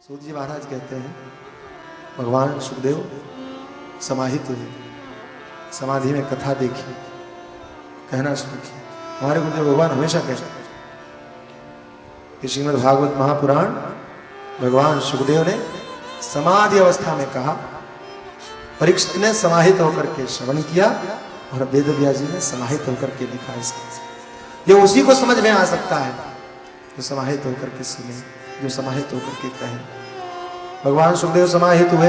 सूत जी महाराज कहते हैं भगवान सुखदेव समाहित हुए, समाधि में कथा देखी, कहना शुरू किया। हमारे गुरुदेव भगवान हमेशा कहते हैं कि श्रीमद् भागवत महापुराण भगवान सुखदेव ने समाधि अवस्था में कहा, परीक्षित ने समाहित होकर के श्रवण किया और वेद व्यास जी ने समाहित होकर के लिखा। इसके ये उसी को समझ में आ सकता है जो समाहित होकर के सुने, जो समाहित होकर के कहे। भगवान सुखदेव समाहित हुए,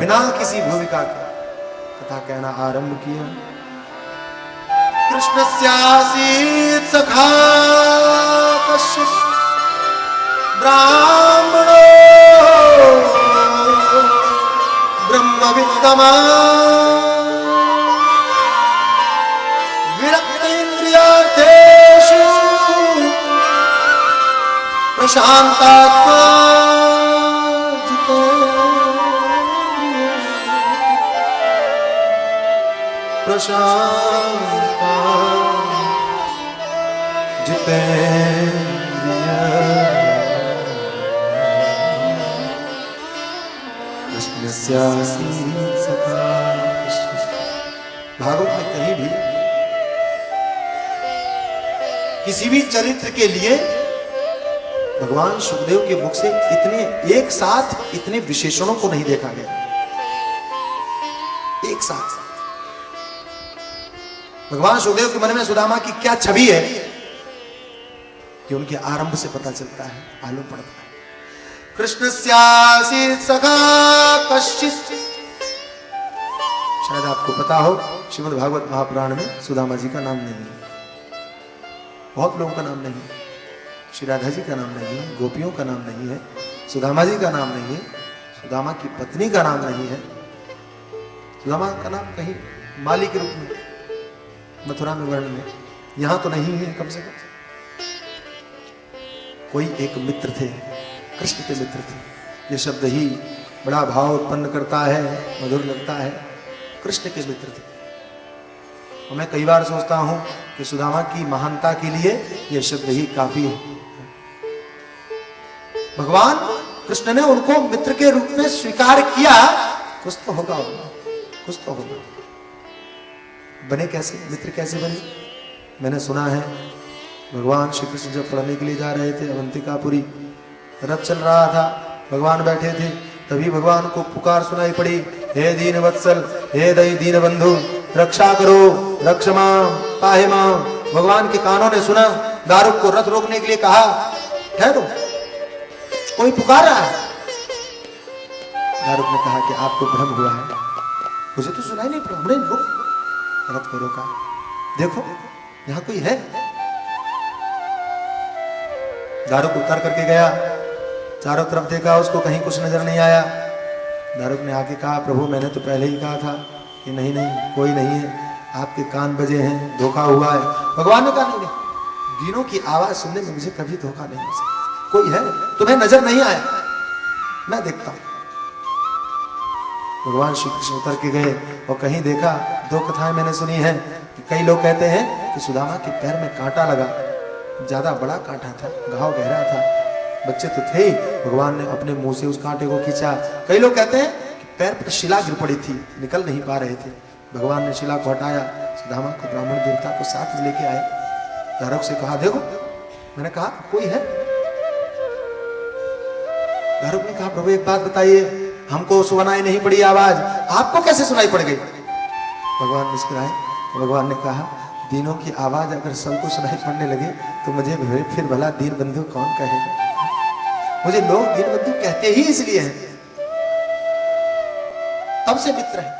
बिना किसी भूमिका के कथा कहना आरंभ किया। कृष्णस्यासीत् सखा कश्चित् ब्राह्मणो ब्रह्मविद्तमान् विरक्तेन्द्रियार्थेषु प्रशान्तात्मा प्रशांता जितेन्द्रिय कृष्णस्यासीत् सखा। भागवत में कहीं भी किसी भी चरित्र के लिए भगवान सुखदेव के मुख से इतने एक साथ इतने विशेषणों को नहीं देखा गया। एक साथ भगवान सुखदेव के मन में सुदामा की क्या छवि है कि उनके आरंभ से पता चलता है, मालूम पड़ता है। कृष्णस्यासीत् सखा कश्चित्, शायद आपको पता हो श्रीमद् भागवत महापुराण में सुदामा जी का नाम नहीं है, बहुत लोगों का नाम नहीं है। श्री राधा जी का नाम नहीं है, गोपियों का नाम नहीं है, सुदामा जी का नाम नहीं है, सुदामा की पत्नी का नाम नहीं है। सुदामा का नाम कहीं माली के रूप में मथुरा में वर्ण में, यहां तो नहीं है। कम से कम कोई एक मित्र थे, कृष्ण के मित्र थे। ये शब्द ही बड़ा भाव उत्पन्न करता है, मधुर लगता है। कृष्ण के मित्र थे। और मैं कई बार सोचता हूं कि सुदामा की महानता के लिए यह शब्द ही काफी है। भगवान कृष्ण ने उनको मित्र के रूप में स्वीकार किया, कुछ तो होगा, कुछ तो होगा। बने कैसे, मित्र कैसे बने? मैंने सुना है भगवान श्री कृष्ण जब पढ़ने के लिए जा रहे थे अवंतिकापुरी, रथ चल रहा था, भगवान बैठे थे, तभी भगवान को पुकार सुनाई पड़ी, हे दीन वत्सल, हे दीन बंधु, रक्षा करो, रक्ष मां, पाहि मां। भगवान के कानों ने सुना, दारुक को रथ रोकने के लिए कहा, ठहरो, कोई पुकार रहा है। दारुक ने कहा कि आपको भ्रम हुआ है, मुझे तो सुनाई नहीं पड़ा, हमने रथ को रोका, देखो यहां कोई है। दारुक उतर करके गया, चारों तरफ देखा, उसको कहीं कुछ नजर नहीं आया। दारुक ने आके कहा, प्रभु मैंने तो पहले ही कहा था कि नहीं नहीं कोई नहीं है, आपके कान बजे हैं, धोखा हुआ है। भगवान ने कहा नहीं, दीनों की आवाज सुनने में मुझे कभी धोखा नहीं हो सकता। कोई है, तुम्हें नजर नहीं आया, मैं देखता हूं। भगवान श्री कृष्ण उतर के गए और कहीं देखा, दो कथाएं मैंने सुनी हैं कि कई लोग कहते हैं कि सुदामा के पैर में कांटा लगा, ज्यादा बड़ा कांटा था, घाव गहरा था, बच्चे तो थे ही, भगवान ने अपने मुंह से उस कांटे को खींचा। कई लोग कहते हैं कि पैर पर शिला गिर पड़ी थी, निकल नहीं पा रहे थे, भगवान ने शिला को हटाया, सुदामा को ब्राह्मण देवता को साथ लेके आए। दारुक से कहा, देखो मैंने कहा कोई है। दारुक ने कहा, प्रभु एक बात बताइए, हमको सुनाई नहीं पड़ी आवाज, आपको कैसे सुनाई पड़ गई? भगवान मुस्कुराए, भगवान ने कहा, दीनों की आवाज अगर सबको सुनाई पड़ने लगे तो मुझे फिर भला दीन बंधु कौन कहेगा? मुझे लोग दीन बंधु कहते ही इसलिए हैं, तब से मित्र है।